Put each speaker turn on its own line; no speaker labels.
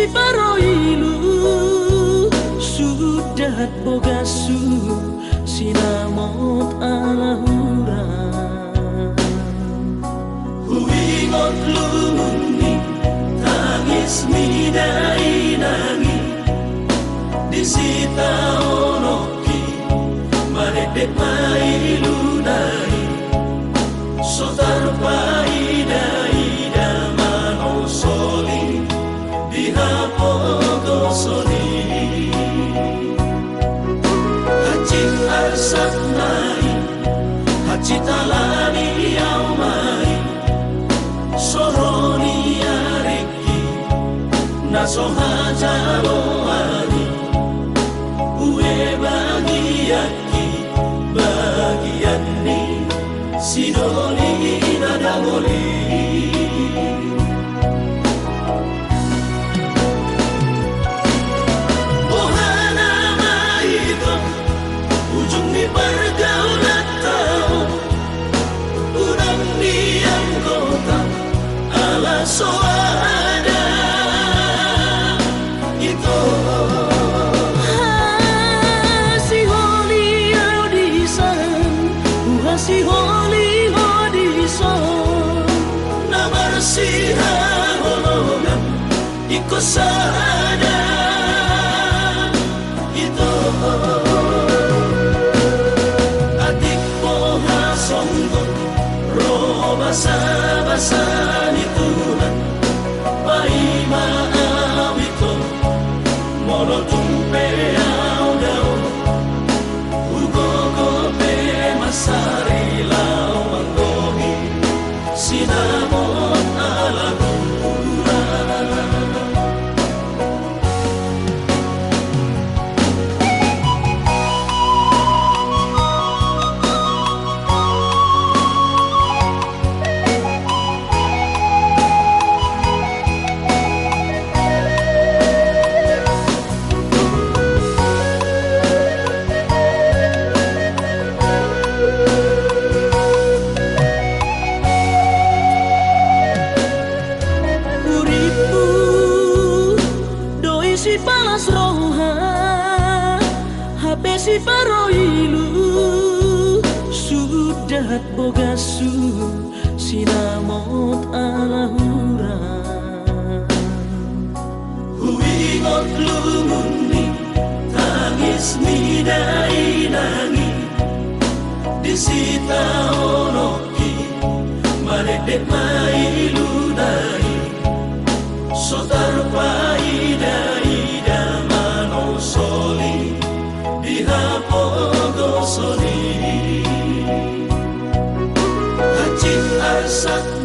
si paroilu sudah bogasu sinamot alahura huingot lumuni tangis midai nangi disita onoki maredek mailu nai sotar paida ida mano soli dihapogo soli hacit arsat nai hacit alani yau mai soroni areki naso hajalo ani uwe bagiaki bagian ni sidoni nadamoli ohana maito ujung ni pergaulan tahu urang diam kota ala soada itu si holi audisan si holi Siha holongan iko sada itu adik poha songgot ro basa ni Tuhan pai maawito mono tumpe au dao ugo pe masari lau mangohi sinamo si palas roha HP si paroilu sudah bogasu sinamot alahura huingot lumuni tangis midai nangi disita onoki maredek mailu dai sotar paida soli dihapogo soli hacit arsat